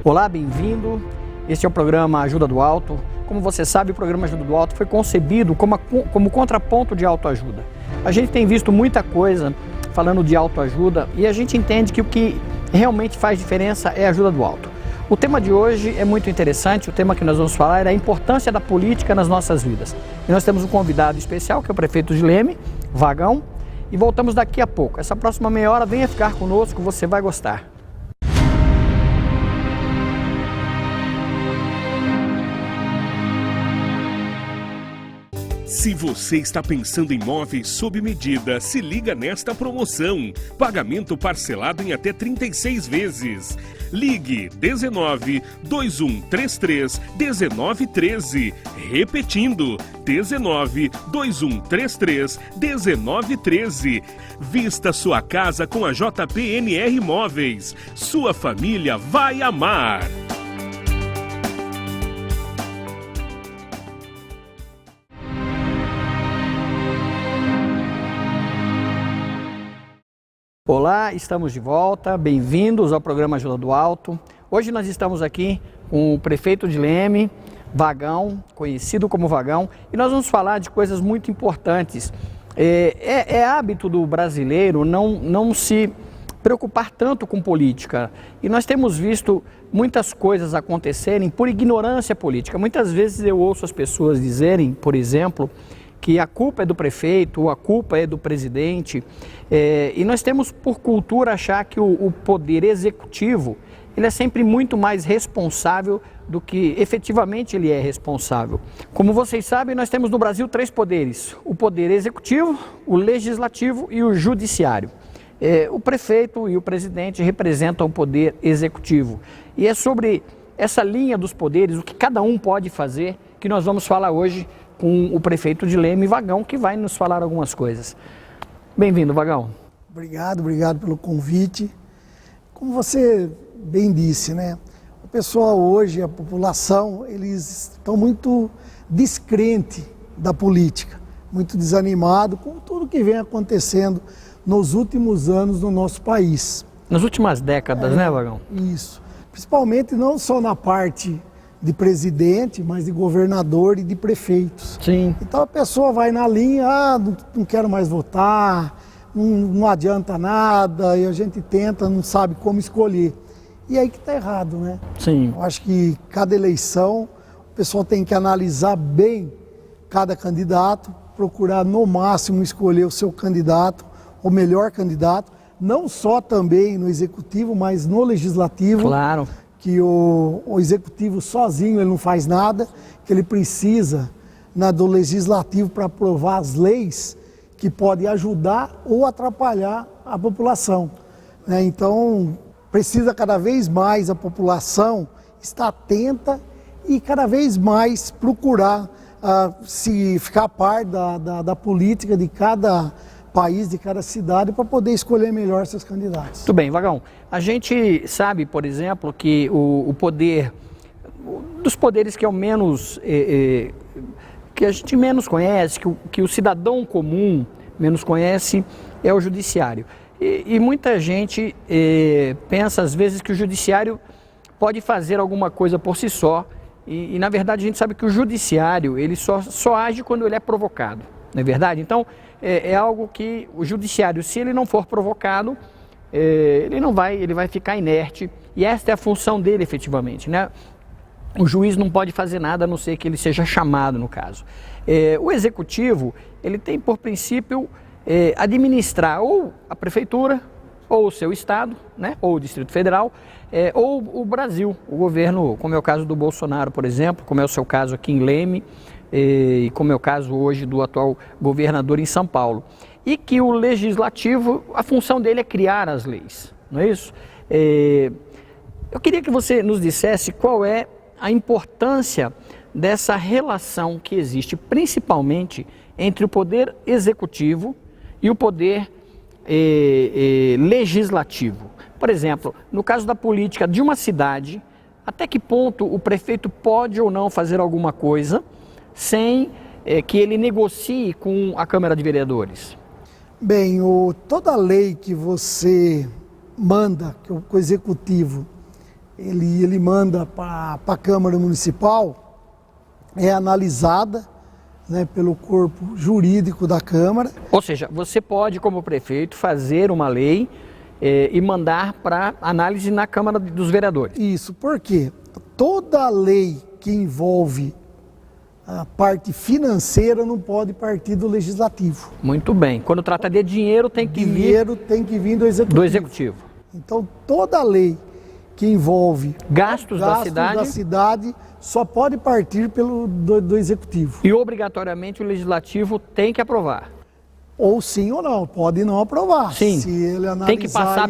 Olá, bem-vindo. Este é o programa Ajuda do Alto. Como você sabe, o programa Ajuda do Alto foi concebido como contraponto de autoajuda. A gente tem visto muita coisa falando de autoajuda e a gente entende que o que realmente faz diferença é a ajuda do alto. O tema de hoje é muito interessante, o tema que nós vamos falar é a importância da política nas nossas vidas. E nós temos um convidado especial, que é o prefeito de Leme, Vagão, e voltamos daqui a pouco. Essa próxima meia hora, venha ficar conosco, você vai gostar. Se você está pensando em móveis sob medida, se liga nesta promoção. Pagamento parcelado em até 36 vezes. Ligue 19 2133 1913. Repetindo, 19 2133 1913. Vista sua casa com a JPNR Móveis. Sua família vai amar. Olá, estamos de volta, bem-vindos ao programa Ajuda do Alto. Hoje nós estamos aqui com o prefeito de Leme, Vagão, conhecido como Vagão, e nós vamos falar de coisas muito importantes. É hábito do brasileiro não se preocupar tanto com política, e nós temos visto muitas coisas acontecerem por ignorância política. Muitas vezes eu ouço as pessoas dizerem, por exemplo, que a culpa é do prefeito, ou a culpa é do presidente, e nós temos por cultura achar que o poder executivo ele é sempre muito mais responsável do que efetivamente ele é responsável. Como vocês sabem, nós temos no Brasil 3 poderes: o poder executivo, o legislativo e o judiciário. O prefeito e o presidente representam o poder executivo. E é sobre essa linha dos poderes, o que cada um pode fazer, que nós vamos falar hoje com o prefeito de Leme, Vagão, que vai nos falar algumas coisas. Bem-vindo, Vagão. Obrigado pelo convite. Como você bem disse, né? O pessoal hoje, a população, eles estão muito descrente da política, muito desanimado com tudo que vem acontecendo nos últimos anos no nosso país. Nas últimas décadas, né, Vagão? Isso. Principalmente não só na parte de presidente, mas de governador e de prefeitos. Sim. Então a pessoa vai na linha, não quero mais votar, não adianta nada, e a gente tenta, não sabe como escolher. E aí que está errado, né? Sim. Eu acho que cada eleição, o pessoal tem que analisar bem cada candidato, procurar no máximo escolher o seu candidato, o melhor candidato, não só também no executivo, mas no legislativo. Claro. Que o executivo sozinho ele não faz nada, que ele precisa do legislativo para aprovar as leis que podem ajudar ou atrapalhar a população, né? Então, precisa cada vez mais a população estar atenta e cada vez mais procurar se ficar a par da política de cada país, de cada cidade, para poder escolher melhor seus candidatos. Tudo bem, Vagão. A gente sabe, por exemplo, que o poder, dos poderes que é o menos, que a gente menos conhece, que o cidadão comum menos conhece, é o judiciário. E muita gente pensa às vezes que o judiciário pode fazer alguma coisa por si só, e na verdade a gente sabe que o judiciário ele só age quando ele é provocado, não é verdade? Então, é algo que o judiciário, se ele não for provocado, ele vai ficar inerte, e esta é a função dele efetivamente, né? O juiz não pode fazer nada a não ser que ele seja chamado, no caso. O executivo, ele tem por princípio administrar ou a prefeitura, ou o seu estado, né? Ou o Distrito Federal, ou o Brasil, o governo, como é o caso do Bolsonaro, por exemplo, como é o seu caso aqui em Leme, e como é o caso hoje do atual governador em São Paulo. E que o legislativo, a função dele é criar as leis, não é isso? Eu queria que você nos dissesse qual é a importância dessa relação que existe principalmente entre o poder executivo e o poder legislativo. Por exemplo, no caso da política de uma cidade, até que ponto o prefeito pode ou não fazer alguma coisa sem que ele negocie com a Câmara de Vereadores? Bem, toda lei que você manda, que o Executivo ele manda para a Câmara Municipal, é analisada, né, pelo corpo jurídico da Câmara. Ou seja, você pode, como prefeito, fazer uma lei e mandar para análise na Câmara dos Vereadores. Isso, porque toda lei que envolve a parte financeira não pode partir do Legislativo. Muito bem. Quando trata de dinheiro, tem que vir do Executivo. Então, toda lei que envolve gastos da cidade só pode partir do Executivo. E obrigatoriamente o Legislativo tem que aprovar. Ou sim ou não, pode não aprovar. Sim, se ele analisar tem que passar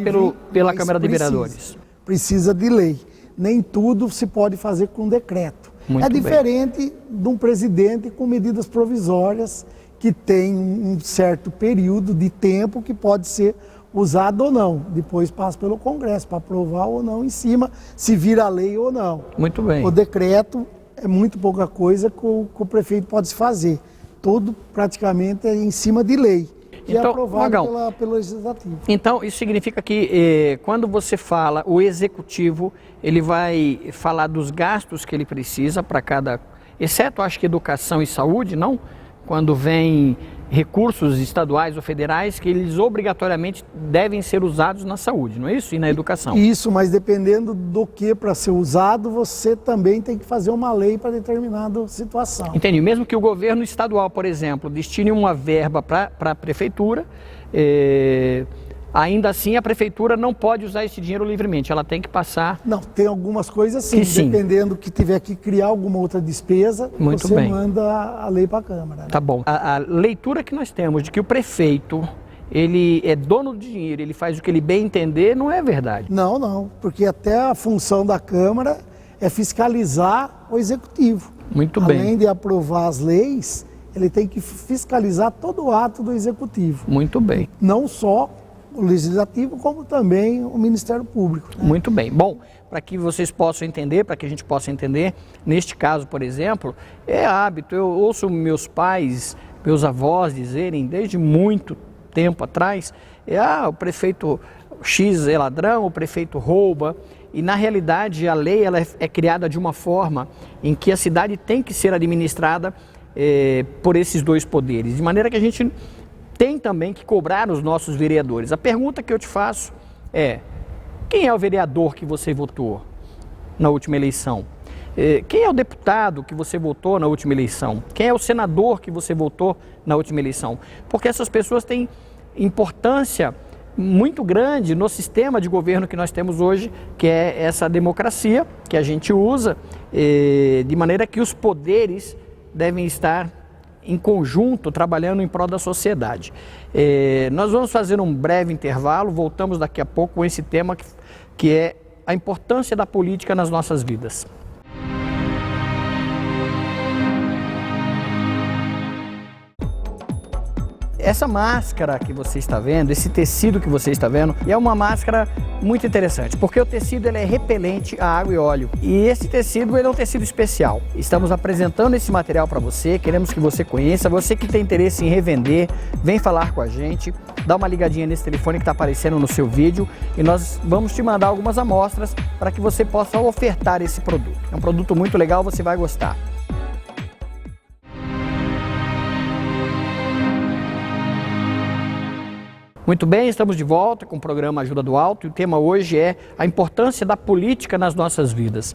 pela Câmara de Vereadores. Precisa de lei. Nem tudo se pode fazer com decreto. Muito diferente de um presidente com medidas provisórias que tem um certo período de tempo que pode ser usado ou não. Depois passa pelo Congresso para aprovar ou não em cima, se vira lei ou não. Muito bem. O decreto é muito pouca coisa que o prefeito pode fazer. Tudo praticamente é em cima de lei. E então, é aprovado pelo Legislativo. Então, isso significa que quando você fala, o Executivo, ele vai falar dos gastos que ele precisa para cada... Exceto, acho que educação e saúde, não? Quando vem recursos estaduais ou federais que eles obrigatoriamente devem ser usados na saúde, não é isso? E na educação. Isso, mas dependendo do que para ser usado, você também tem que fazer uma lei para determinada situação. Entendi. Mesmo que o governo estadual, por exemplo, destine uma verba para a prefeitura, ainda assim a prefeitura não pode usar esse dinheiro livremente, ela tem que passar... Não, tem algumas coisas sim, dependendo que tiver que criar alguma outra despesa, muito você bem. Manda a lei para a Câmara. Né? Tá bom. A leitura que nós temos de que o prefeito, ele é dono do dinheiro, ele faz o que ele bem entender, não é verdade. Não, porque até a função da Câmara é fiscalizar o Executivo. Muito bem. Além de aprovar as leis, ele tem que fiscalizar todo o ato do Executivo. Muito bem. Não só o Legislativo, como também o Ministério Público. Né? Muito bem. Bom, para que vocês possam entender, para que a gente possa entender, neste caso, por exemplo, é hábito, eu ouço meus pais, meus avós dizerem, desde muito tempo atrás, o prefeito X é ladrão, o prefeito rouba, e na realidade a lei ela é criada de uma forma em que a cidade tem que ser administrada por esses dois poderes, de maneira que a gente tem também que cobrar os nossos vereadores. A pergunta que eu te faço é, quem é o vereador que você votou na última eleição? Quem é o deputado que você votou na última eleição? Quem é o senador que você votou na última eleição? Porque essas pessoas têm importância muito grande no sistema de governo que nós temos hoje, que é essa democracia que a gente usa, de maneira que os poderes devem estar em conjunto, trabalhando em prol da sociedade. Nós vamos fazer um breve intervalo, voltamos daqui a pouco com esse tema que é a importância da política nas nossas vidas. Essa máscara que você está vendo, esse tecido que você está vendo, é uma máscara muito interessante, porque o tecido ele é repelente a água e óleo. E esse tecido ele é um tecido especial. Estamos apresentando esse material para você, queremos que você conheça. Você que tem interesse em revender, vem falar com a gente, dá uma ligadinha nesse telefone que está aparecendo no seu vídeo e nós vamos te mandar algumas amostras para que você possa ofertar esse produto. É um produto muito legal, você vai gostar. Muito bem, estamos de volta com o programa Ajuda do Alto e o tema hoje é a importância da política nas nossas vidas.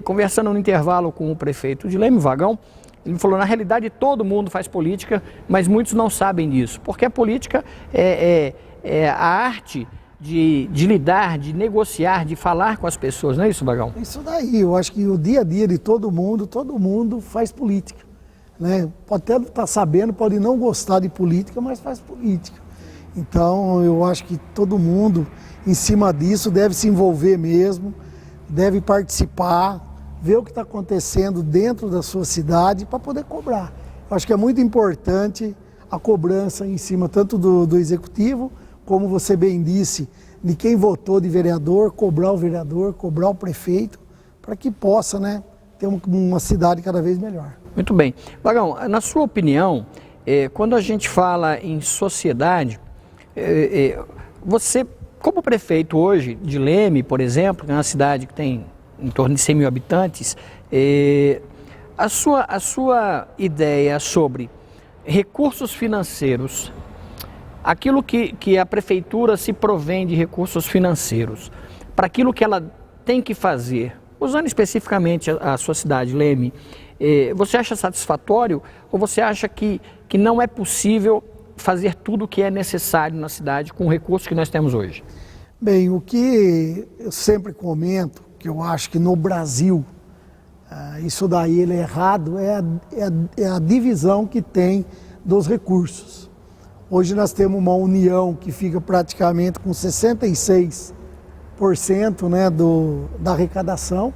Conversando no intervalo com o prefeito de Leme Vagão, ele falou, na realidade todo mundo faz política, mas muitos não sabem disso, porque a política é a arte de lidar, de negociar, de falar com as pessoas, não é isso, Vagão? Isso daí, eu acho que o dia a dia de todo mundo faz política. Né? Pode até estar sabendo, pode não gostar de política, mas faz política. Então, eu acho que todo mundo, em cima disso, deve se envolver mesmo, deve participar, ver o que está acontecendo dentro da sua cidade para poder cobrar. Eu acho que é muito importante a cobrança em cima tanto do Executivo, como você bem disse, de quem votou de vereador, cobrar o prefeito, para que possa, né, ter uma cidade cada vez melhor. Muito bem. Vagão, na sua opinião, quando a gente fala em sociedade, você como prefeito hoje de Leme, por exemplo, que é uma cidade que tem em torno de 100 mil habitantes, a sua ideia sobre recursos financeiros, aquilo que a prefeitura se provém de recursos financeiros, para aquilo que ela tem que fazer, usando especificamente a sua cidade, Leme, você acha satisfatório ou você acha que não é possível fazer tudo o que é necessário na cidade com o recurso que nós temos hoje? Bem, o que eu sempre comento, que eu acho que no Brasil, isso daí ele é errado, é a divisão que tem dos recursos. Hoje nós temos uma União que fica praticamente com 66%, né, da arrecadação.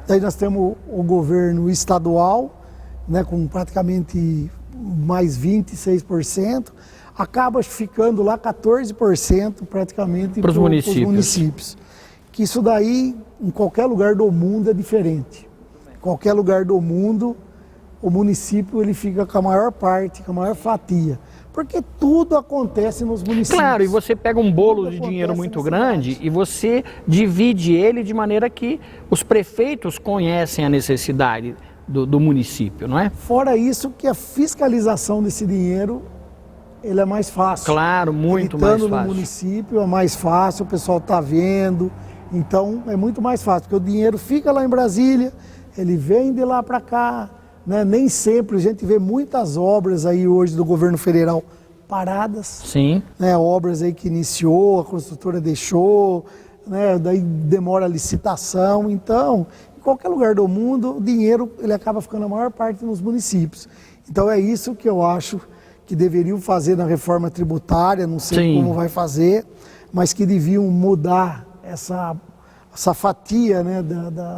Daí nós temos o governo estadual, né, com praticamente mais 26%, acaba ficando lá 14% praticamente para os municípios. Que isso daí, em qualquer lugar do mundo, é diferente. Em qualquer lugar do mundo, o município ele fica com a maior parte, com a maior fatia. Porque tudo acontece nos municípios. Claro, e você pega um bolo de dinheiro muito grande e você divide ele de maneira que os prefeitos conhecem a necessidade do município, não é? Fora isso, que a fiscalização desse dinheiro, ele é mais fácil. Claro, muito mais fácil. No município é mais fácil, o pessoal está vendo, então é muito mais fácil, porque o dinheiro fica lá em Brasília, ele vem de lá para cá, né? Nem sempre a gente vê muitas obras aí hoje do governo federal paradas. Sim. Né? Obras aí que iniciou, a construtora deixou, né? Daí demora a licitação, então em qualquer lugar do mundo o dinheiro ele acaba ficando a maior parte nos municípios. Então é isso que eu acho que deveriam fazer na reforma tributária, não sei Sim. como vai fazer, mas que deviam mudar essa fatia, né,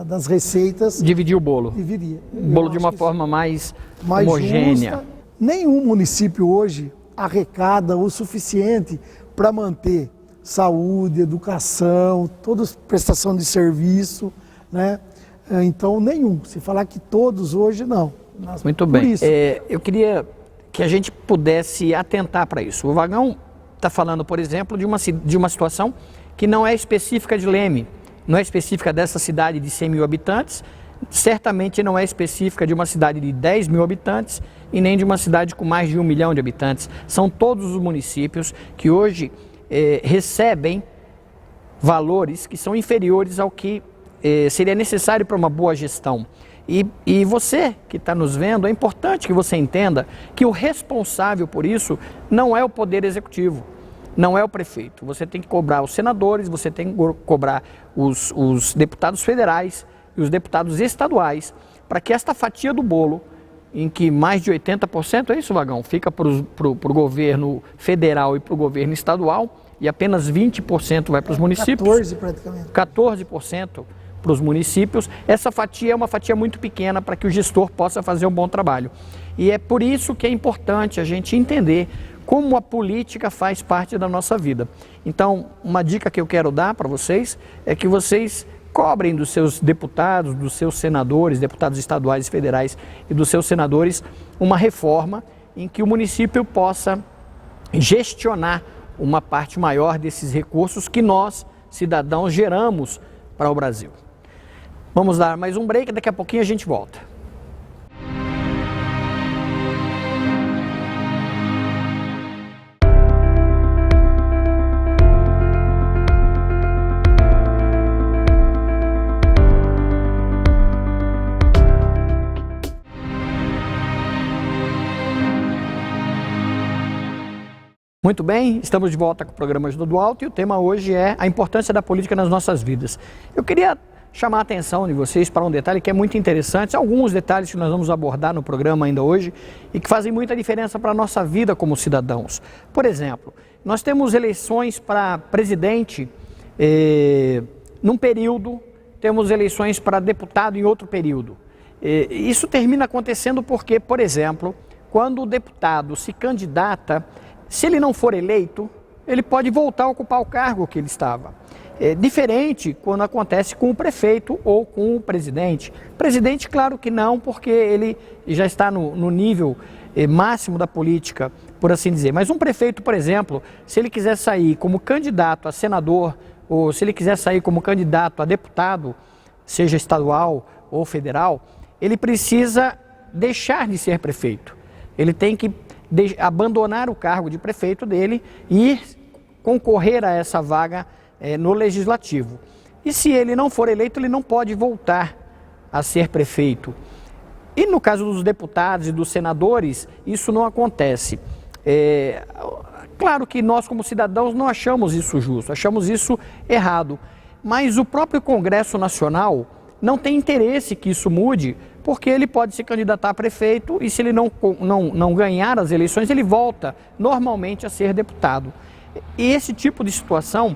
das receitas. Dividir o bolo. Dividir. O bolo de uma forma mais homogênea. Justa. Nenhum município hoje arrecada o suficiente para manter saúde, educação, toda prestação de serviço, né? Então, nenhum. Se falar que todos hoje, não. Muito bem. Eu queria que a gente pudesse atentar para isso. O Vagão está falando, por exemplo, de uma situação que não é específica de Leme, não é específica dessa cidade de 100 mil habitantes, certamente não é específica de uma cidade de 10 mil habitantes e nem de uma cidade com mais de 1 milhão de habitantes. São todos os municípios que hoje recebem valores que são inferiores ao que seria necessário para uma boa gestão. E você que está nos vendo, é importante que você entenda que o responsável por isso não é o Poder Executivo, não é o prefeito. Você tem que cobrar os senadores, você tem que cobrar os deputados federais e os deputados estaduais, para que esta fatia do bolo, em que mais de 80%, é isso, Vagão, fica para o governo federal e para o governo estadual, e apenas 20% vai para os municípios. 14% praticamente. 14% para os municípios. Essa fatia é uma fatia muito pequena para que o gestor possa fazer um bom trabalho. E é por isso que é importante a gente entender como a política faz parte da nossa vida. Então, uma dica que eu quero dar para vocês é que vocês cobrem dos seus deputados, dos seus senadores, deputados estaduais e federais e dos seus senadores, uma reforma em que o município possa gestionar uma parte maior desses recursos que nós, cidadãos, geramos para o Brasil. Vamos dar mais um break, daqui a pouquinho a gente volta. Muito bem, estamos de volta com o programa Ajuda do Alto e o tema hoje é a importância da política nas nossas vidas. Eu queria chamar a atenção de vocês para um detalhe que é muito interessante, alguns detalhes que nós vamos abordar no programa ainda hoje e que fazem muita diferença para a nossa vida como cidadãos. Por exemplo, nós temos eleições para presidente num período, temos eleições para deputado em outro período. Isso termina acontecendo porque, por exemplo, quando o deputado se candidata, se ele não for eleito, ele pode voltar a ocupar o cargo que ele estava. É diferente quando acontece com o prefeito ou com o presidente. Presidente, claro que não, porque ele já está no nível máximo da política, por assim dizer. Mas um prefeito, por exemplo, se ele quiser sair como candidato a senador, ou se ele quiser sair como candidato a deputado, seja estadual ou federal, ele precisa deixar de ser prefeito. Ele tem que abandonar o cargo de prefeito dele e concorrer a essa vaga no legislativo. E se ele não for eleito, ele não pode voltar a ser prefeito. E no caso dos deputados e dos senadores, isso não acontece. Claro que nós, como cidadãos, não achamos isso justo, achamos isso errado. Mas o próprio Congresso Nacional não tem interesse que isso mude, porque ele pode se candidatar a prefeito e se ele não ganhar as eleições, ele volta normalmente a ser deputado. E esse tipo de situação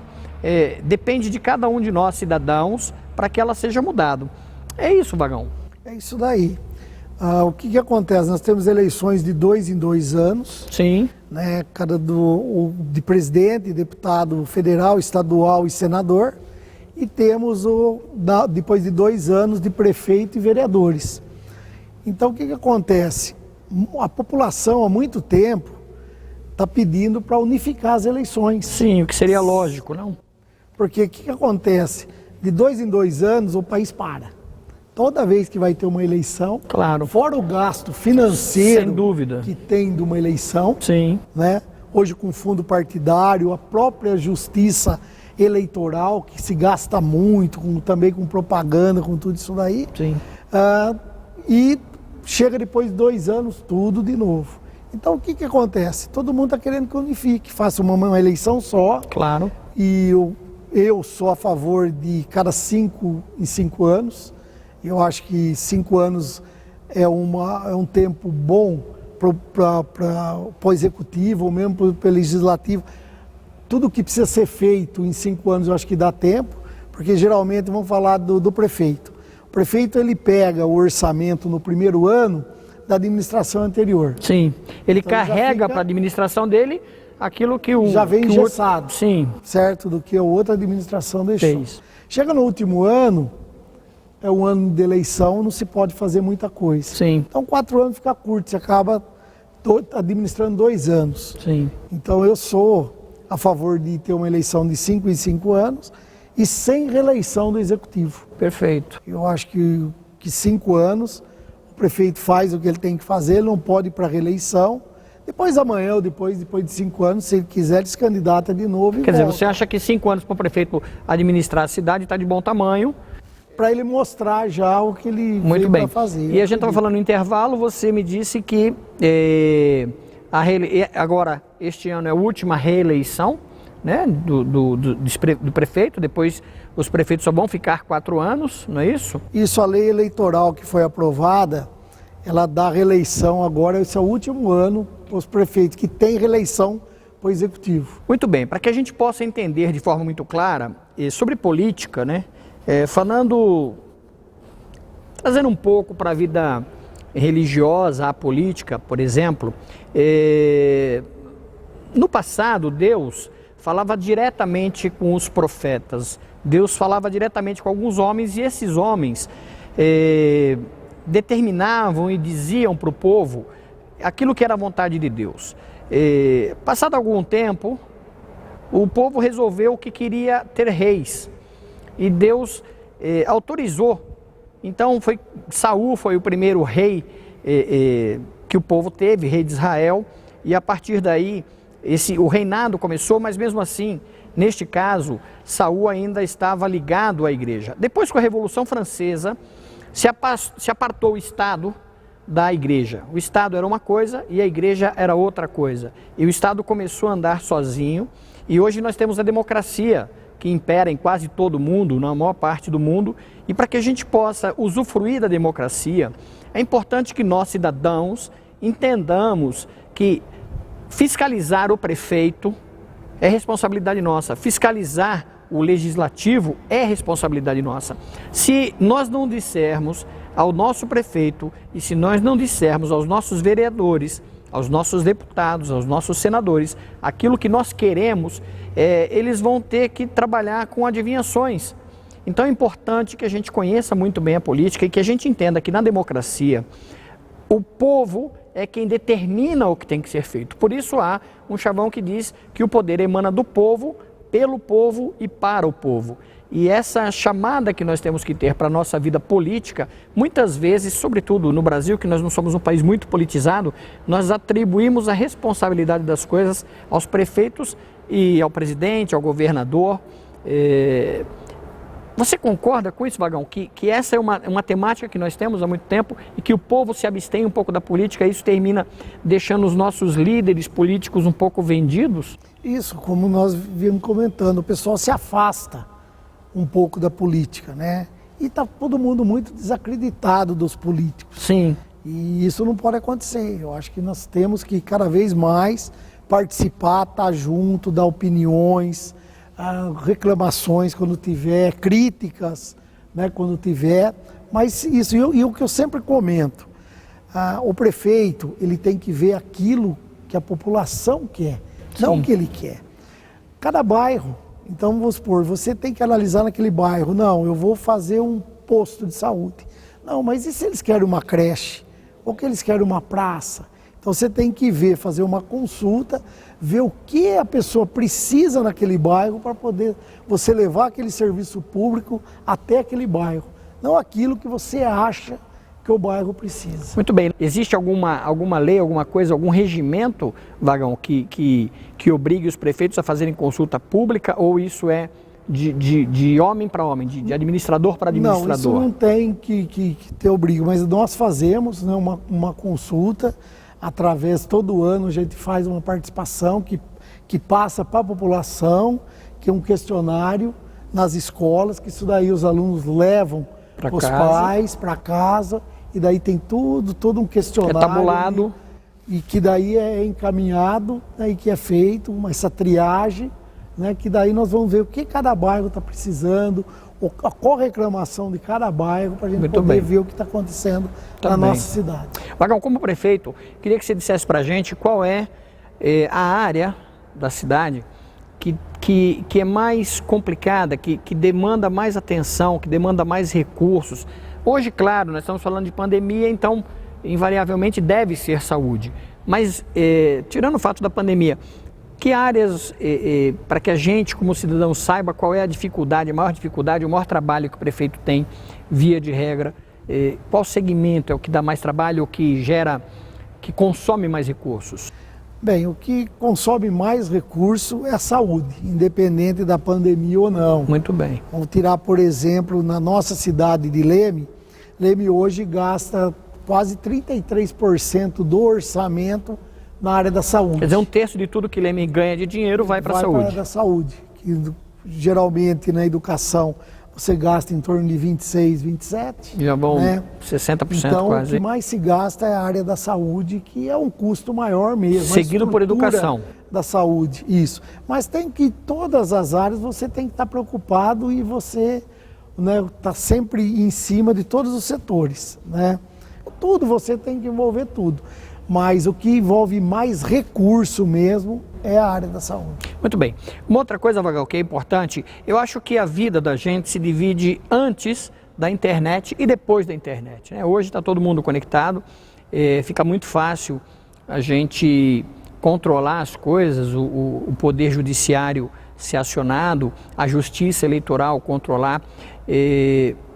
depende de cada um de nós, cidadãos, para que ela seja mudada. É isso, Vagão. É isso daí. O que acontece? Nós temos eleições de 2 em 2 anos. Sim. Né, de presidente, deputado federal, estadual e senador. E temos, depois de 2 anos, de prefeito e vereadores. Então, o que acontece? A população, há muito tempo, está pedindo para unificar as eleições. Sim, o que seria lógico, não? Porque o que acontece? De 2 em 2 anos, o país para. Toda vez que vai ter uma eleição, claro, fora o gasto financeiro, sem dúvida, que tem de uma eleição, sim, né? Hoje com fundo partidário, a própria justiça eleitoral, que se gasta muito, também com propaganda, com tudo isso daí. Sim. E chega depois de 2 anos, tudo de novo. Então o que acontece? Todo mundo está querendo que unifique, faça uma eleição só. Claro. E eu sou a favor de cada 5 em 5 anos. Eu acho que 5 anos é um tempo bom para o executivo, ou mesmo para o legislativo. Tudo que precisa ser feito em 5 anos eu acho que dá tempo, porque geralmente vamos falar do prefeito. O prefeito ele pega o orçamento no primeiro ano da administração anterior. Sim, ele então, carrega para a administração dele aquilo que o... Já vem engessado, sim, certo? Do que a outra administração deixou. Fez. Chega no último ano, é um ano de eleição, não se pode fazer muita coisa. Sim. Então 4 anos fica curto, você acaba administrando 2 anos. Sim. Então eu sou a favor de ter uma eleição de 5 em 5 anos e sem reeleição do executivo. Perfeito. Eu acho que 5 anos o prefeito faz o que ele tem que fazer, ele não pode ir para reeleição. Depois amanhã ou depois de 5 anos, se ele quiser, ele se candidata de novo. Quer dizer, você acha que 5 anos para o prefeito administrar a cidade está de bom tamanho? Para ele mostrar já o que ele veio para fazer. E a gente estava falando no intervalo, você me disse que agora este ano é a última reeleição, né, do prefeito, depois os prefeitos só vão ficar 4 anos, não é isso? Isso, a lei eleitoral que foi aprovada, ela dá reeleição agora, esse é o último ano para os prefeitos que têm reeleição para o executivo. Muito bem, para que a gente possa entender de forma muito clara sobre política, né? Trazendo um pouco para a vida religiosa, a política, por exemplo, no passado Deus falava diretamente com os profetas, Deus falava diretamente com alguns homens e esses homens determinavam e diziam para o povo aquilo que era a vontade de Deus. Passado algum tempo, o povo resolveu que queria ter reis. E Deus autorizou. Então Saul foi o primeiro rei que o povo teve, rei de Israel, e a partir daí o reinado começou, mas mesmo assim, neste caso, Saul ainda estava ligado à igreja. Depois, com a Revolução Francesa, se apartou o Estado da igreja. O Estado era uma coisa e a igreja era outra coisa. E o Estado começou a andar sozinho, e hoje nós temos a democracia, que impera em quase todo o mundo, na maior parte do mundo, e para que a gente possa usufruir da democracia, é importante que nós, cidadãos, entendamos que fiscalizar o prefeito é responsabilidade nossa, fiscalizar o legislativo é responsabilidade nossa. Se nós não dissermos ao nosso prefeito e se nós não dissermos aos nossos vereadores, aos nossos deputados, aos nossos senadores, aquilo que nós queremos, eles vão ter que trabalhar com adivinhações. Então é importante que a gente conheça muito bem a política e que a gente entenda que na democracia o povo é quem determina o que tem que ser feito. Por isso há um chavão que diz que o poder emana do povo, pelo povo e para o povo. E essa chamada que nós temos que ter para a nossa vida política, muitas vezes, sobretudo no Brasil, que nós não somos um país muito politizado, nós atribuímos a responsabilidade das coisas aos prefeitos e ao presidente, ao governador. Você concorda com isso, Vagão? Que essa é uma temática que nós temos há muito tempo e que o povo se abstém um pouco da política e isso termina deixando os nossos líderes políticos um pouco vendidos? Isso, como nós viemos comentando, o pessoal se afasta um pouco da política, né? E está todo mundo muito desacreditado dos políticos. Sim. E isso não pode acontecer. Eu acho que nós temos que cada vez mais participar, estar junto, dar opiniões, reclamações quando tiver, críticas, né, quando tiver. Mas isso, e o que eu sempre comento, o prefeito ele tem que ver aquilo que a população quer, não o que ele quer. Cada bairro, então vamos supor, você tem que analisar naquele bairro, não, eu vou fazer um posto de saúde. Não, mas e se eles querem uma creche? Ou que eles querem uma praça? Então você tem que ver, fazer uma consulta, ver o que a pessoa precisa naquele bairro para poder você levar aquele serviço público até aquele bairro. Não aquilo que você acha que o bairro precisa. Muito bem. Existe alguma lei, alguma coisa, algum regimento, Vagão, que obrigue os prefeitos a fazerem consulta pública ou isso é de homem para homem, de administrador para administrador? Não, isso não tem que ter obrigo, mas nós fazemos, né, uma consulta. Através, todo ano a gente faz uma participação que passa para a população, que é um questionário nas escolas, que isso daí os alunos levam para os pais, para casa, e daí tem todo um questionário. É tabulado. E que daí é encaminhado, né, e que é feito essa triagem, né, que daí nós vamos ver o que cada bairro está precisando, qual reclamação de cada bairro, para a gente poder ver o que está acontecendo na nossa cidade. Vagão, como prefeito, queria que você dissesse para a gente qual é a área da cidade que é mais complicada, que demanda mais atenção, que demanda mais recursos. Hoje, claro, nós estamos falando de pandemia, então invariavelmente deve ser saúde. Mas, tirando o fato da pandemia, que áreas, para que a gente, como cidadão, saiba qual é a dificuldade, o maior trabalho que o prefeito tem, via de regra, qual segmento é o que dá mais trabalho, o que consome mais recursos? Bem, o que consome mais recurso é a saúde, independente da pandemia ou não. Muito bem. Vamos tirar, por exemplo, na nossa cidade de Leme, Leme hoje gasta quase 33% do orçamento na área da saúde. Quer dizer, 1/3 de tudo que Leme ganha de dinheiro vai para a saúde. Vai para a área da saúde, que geralmente na educação você gasta em torno de 26, 27. Já bom, né? 60% então, quase. O que mais se gasta é a área da saúde, que é um custo maior mesmo. Seguido por educação. Da saúde, isso. Mas tem que, todas as áreas, você tem que estar preocupado e você, né, tá sempre em cima de todos os setores, né? Tudo, você tem que envolver tudo. Mas o que envolve mais recurso mesmo é a área da saúde. Muito bem. Uma outra coisa, Vagão, que é importante, eu acho que a vida da gente se divide antes da internet e depois da internet, né? Hoje está todo mundo conectado, fica muito fácil a gente controlar as coisas, o poder judiciário ser acionado, a justiça eleitoral controlar.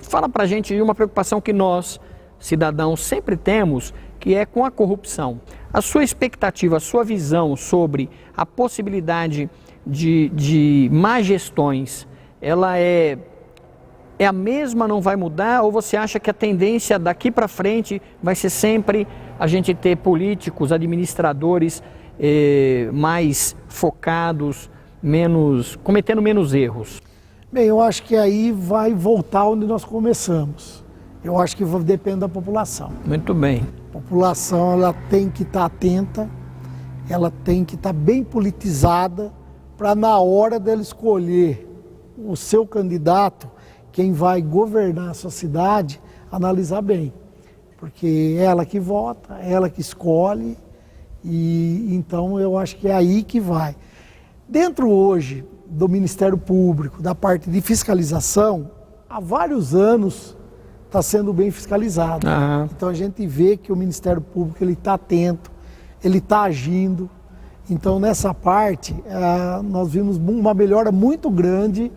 Fala pra gente de uma preocupação que nós, cidadãos, sempre temos, que é com a corrupção. A sua expectativa, a sua visão sobre a possibilidade de má gestões, ela é a mesma, não vai mudar? Ou você acha que a tendência daqui para frente vai ser sempre a gente ter políticos, administradores mais focados, cometendo menos erros? Bem, eu acho que aí vai voltar onde nós começamos. Eu acho que depende da população. Muito bem. A população, ela tem que estar atenta, ela tem que estar bem politizada para, na hora dela escolher o seu candidato, quem vai governar a sua cidade, analisar bem. Porque é ela que vota, é ela que escolhe, e então eu acho que é aí que vai. Dentro hoje do Ministério Público, da parte de fiscalização, há vários anos está sendo bem fiscalizado. Aham. Então a gente vê que o Ministério Público está atento, ele está agindo. Então nessa parte nós vimos uma melhora muito grande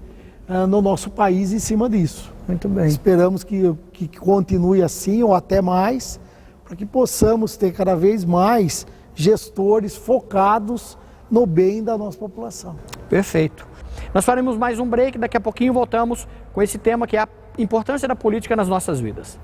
no nosso país em cima disso. Muito bem. Esperamos que continue assim ou até mais, para que possamos ter cada vez mais gestores focados no bem da nossa população. Perfeito. Nós faremos mais um break, daqui a pouquinho voltamos com esse tema que é a importância da política nas nossas vidas.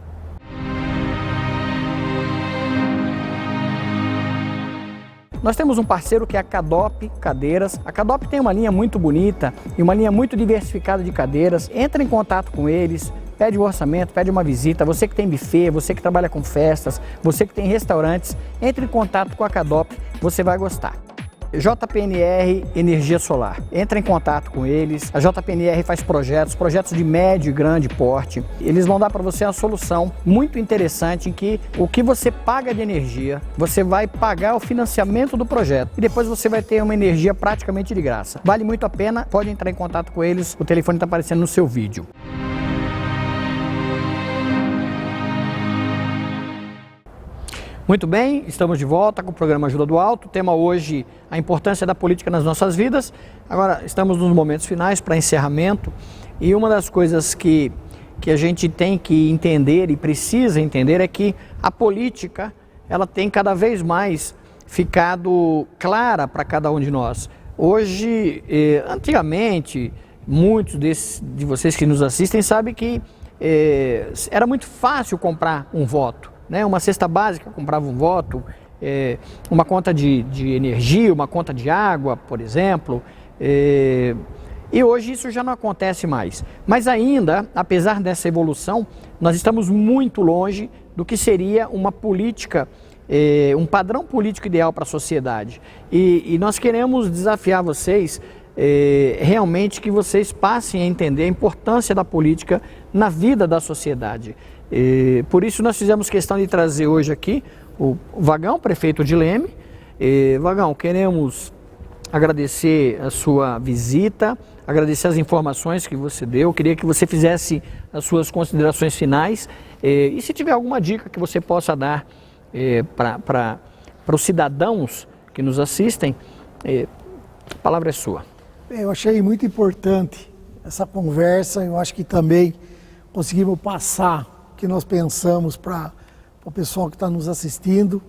Nós temos um parceiro que é a Cadop Cadeiras. A Cadop tem uma linha muito bonita e uma linha muito diversificada de cadeiras. Entra em contato com eles, pede um orçamento, pede uma visita. Você que tem buffet, você que trabalha com festas, você que tem restaurantes, entre em contato com a Cadop, você vai gostar. JPNR Energia Solar. Entra em contato com eles. A JPNR faz projetos de médio e grande porte. Eles vão dar para você uma solução muito interessante em que o que você paga de energia, você vai pagar o financiamento do projeto e depois você vai ter uma energia praticamente de graça. Vale muito a pena, pode entrar em contato com eles, o telefone está aparecendo no seu vídeo. Muito bem, estamos de volta com o programa Ajuda do Alto. O tema hoje, a importância da política nas nossas vidas. Agora, estamos nos momentos finais para encerramento e uma das coisas que a gente tem que entender e precisa entender é que a política, ela tem cada vez mais ficado clara para cada um de nós. Hoje, antigamente, muitos de vocês que nos assistem sabem que era muito fácil comprar um voto. Uma cesta básica comprava um voto, uma conta de energia, uma conta de água, por exemplo, e hoje isso já não acontece mais. Mas ainda, apesar dessa evolução, nós estamos muito longe do que seria uma política, um padrão político ideal para a sociedade. E nós queremos desafiar vocês, realmente que vocês passem a entender a importância da política na vida da sociedade. Por isso nós fizemos questão de trazer hoje aqui o Vagão, prefeito de Leme. Vagão, queremos agradecer a sua visita, agradecer as informações que você deu. Queria que você fizesse as suas considerações finais e se tiver alguma dica que você possa dar para os cidadãos que nos assistem, a palavra é sua. Eu achei muito importante essa conversa, eu acho que também conseguimos passar que nós pensamos para o pessoal que está nos assistindo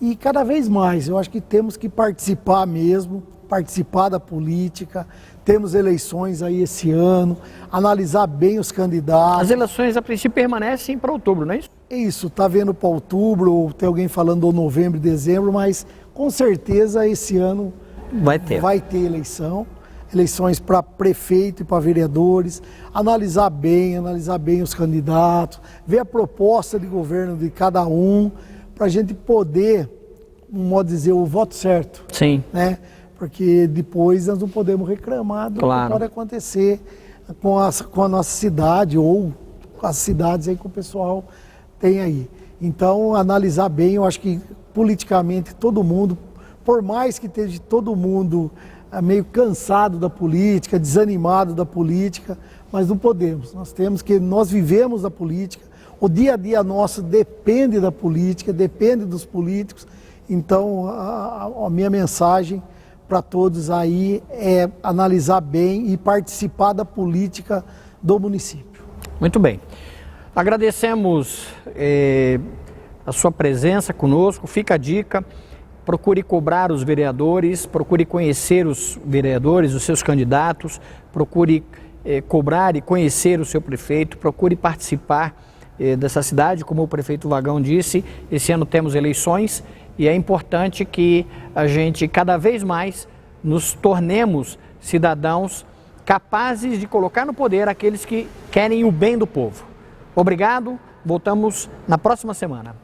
e cada vez mais, eu acho que temos que participar mesmo, participar da política, temos eleições aí esse ano, analisar bem os candidatos. As eleições a princípio permanecem para outubro, não é isso? Isso, está vendo para outubro, ou tem alguém falando ou novembro, dezembro, mas com certeza esse ano vai ter eleições para prefeito e para vereadores, analisar bem os candidatos, ver a proposta de governo de cada um, para a gente poder, um modo de dizer, o voto certo. Sim. Né? Porque depois nós não podemos reclamar do que pode acontecer com a nossa cidade ou com as cidades aí que o pessoal tem aí. Então, analisar bem, eu acho que politicamente todo mundo, por mais que esteja todo mundo meio cansado da política, desanimado da política, mas não podemos. Nós vivemos da política, o dia a dia nosso depende da política, depende dos políticos. Então, a minha mensagem para todos aí é analisar bem e participar da política do município. Muito bem. Agradecemos a sua presença conosco, fica a dica. Procure cobrar os vereadores, procure conhecer os vereadores, os seus candidatos, procure cobrar e conhecer o seu prefeito, procure participar dessa cidade. Como o prefeito Vagão disse, esse ano temos eleições e é importante que a gente cada vez mais nos tornemos cidadãos capazes de colocar no poder aqueles que querem o bem do povo. Obrigado, voltamos na próxima semana.